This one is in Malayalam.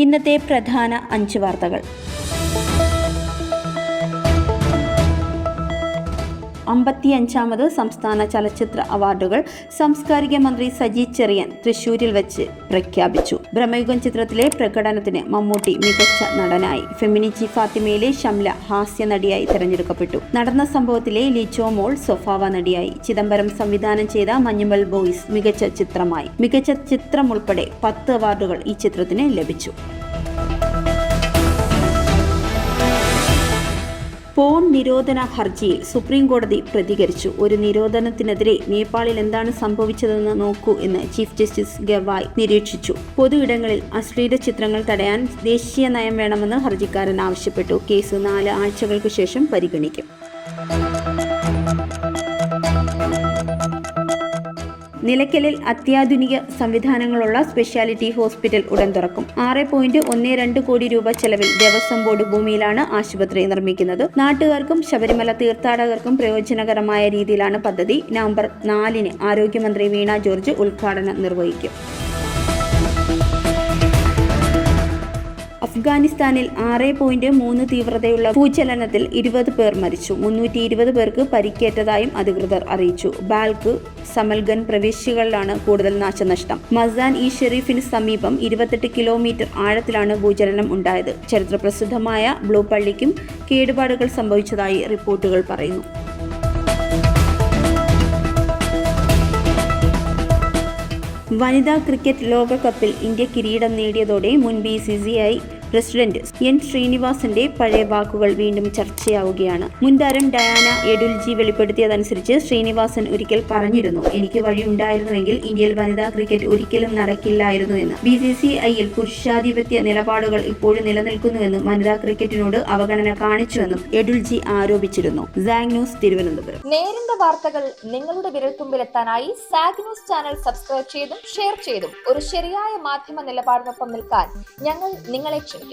ഇന്നത്തെ പ്രധാന 5 വാർത്തകൾ. 55ാമത് സംസ്ഥാന ചലച്ചിത്ര അവാർഡുകൾ സാംസ്കാരിക മന്ത്രി സജി ചെറിയാൻ തൃശൂരിൽ വെച്ച് പ്രഖ്യാപിച്ചു. ബ്രഹ്മയുഗം ചിത്രത്തിലെ പ്രകടനത്തിന് മമ്മൂട്ടി മികച്ച നടനായി, ഫെമിനിച്ചി ഫാത്തിമയിലെ ഷംല ഹാസ്യ നടിയായി തെരഞ്ഞെടുക്കപ്പെട്ടു. നടന്ന സംഭവത്തിലെ ലിജോ മോൾ സ്വഭാവ നടിയായി, ചിദംബരം സംവിധാനം ചെയ്ത മഞ്ഞുമൽ ബോയ്സ് മികച്ച ചിത്രമായി. മികച്ച ചിത്രം ഉൾപ്പെടെ 10 അവാർഡുകൾ ഈ ചിത്രത്തിന് ലഭിച്ചു. പോൺ നിരോധന ഹർജിയിൽ സുപ്രീം കോടതി പ്രതികരിച്ചു. ഒരു നിരോധനത്തിനെതിരെ നേപ്പാളിൽ എന്താണ് സംഭവിച്ചതെന്ന് നോക്കൂ എന്ന് ചീഫ് ജസ്റ്റിസ് ഗവായ് നിരീക്ഷിച്ചു. പൊതു ഇടങ്ങളിൽ അശ്ലീല ചിത്രങ്ങൾ തടയാൻ ദേശീയ നയം വേണമെന്ന് ഹർജിക്കാരൻ ആവശ്യപ്പെട്ടു. കേസ് 4 ആഴ്ചകൾക്ക് ശേഷം പരിഗണിക്കും. നിലയ്ക്കലിൽ അത്യാധുനിക സംവിധാനങ്ങളുള്ള സ്പെഷ്യാലിറ്റി ഹോസ്പിറ്റൽ ഉടൻ തുറക്കും. 6.12 കോടി രൂപ ചെലവിൽ ദേവസ്വം ബോർഡ് ഭൂമിയിലാണ് ആശുപത്രി നിർമ്മിക്കുന്നത്. നാട്ടുകാർക്കും ശബരിമല തീർത്ഥാടകർക്കും പ്രയോജനകരമായ രീതിയിലാണ് പദ്ധതി. നവംബർ 4-ന് ആരോഗ്യമന്ത്രി വീണ ജോർജ് ഉദ്ഘാടനം നിർവഹിക്കും. അഫ്ഗാനിസ്ഥാനിൽ 6.3 തീവ്രതയുള്ള ഭൂചലനത്തിൽ 20 പേർ മരിച്ചു. 320 പേർക്ക് പരിക്കേറ്റതായും അധികൃതർ അറിയിച്ചു. ബാൽക്ക്, സമൽഗൻ പ്രവിശ്യകളിലാണ് കൂടുതൽ നാശനഷ്ടം. മസാൻ-ഇ ഷെരീഫിന് സമീപം 28 കിലോമീറ്റർ ആഴത്തിലാണ് ഭൂചലനം ഉണ്ടായത്. ചരിത്രപ്രസിദ്ധമായ ബ്ലൂ പള്ളിക്കും കേടുപാടുകൾ സംഭവിച്ചതായി റിപ്പോർട്ടുകൾ പറയുന്നു. വനിതാ ക്രിക്കറ്റ് ലോകകപ്പിൽ ഇന്ത്യ കിരീടം നേടിയതോടെ മുൻ BCCI പ്രസിഡന്റ് എൻ ശ്രീനിവാസന്റെ പഴയ വാക്കുകൾ വീണ്ടും ചർച്ചയാവുകയാണ്. മുൻ താരം ഡയാന എഡുൽജി വെളിപ്പെടുത്തിയതനുസരിച്ച് ശ്രീനിവാസൻ ഒരിക്കൽ പറഞ്ഞിരുന്നു, എനിക്ക് വഴിയുണ്ടായിരുന്നുവെങ്കിൽ ഇന്ത്യയിൽ വനിതാ ക്രിക്കറ്റ് ഒരിക്കലും നടക്കില്ലായിരുന്നു എന്ന്. BCCIയിൽ പുരുഷാധിപത്യ നിലപാടുകൾ ഇപ്പോഴും നിലനിൽക്കുന്നുവെന്നും വനിതാ ക്രിക്കറ്റിനോട് അവഗണന കാണിച്ചുവെന്നും എഡുൽജി ആരോപിച്ചിരുന്നു. Zag news, Thiruvananthapuram. നേരിന്റെ വാർത്തകൾ നിങ്ങളുടെ വിരൽത്തുമ്പിലെത്താനായി സാഗ് ന്യൂസ് ചാനൽ സബ്സ്ക്രൈബ് ചെയ്തും ഷെയർ ചെയ്തും ഒരു ശരിയായ മാധ്യമ നിലപാടിനൊപ്പം നിൽക്കാൻ ഞങ്ങൾ നിങ്ങളെ ക്ഷണിക്കുന്നു.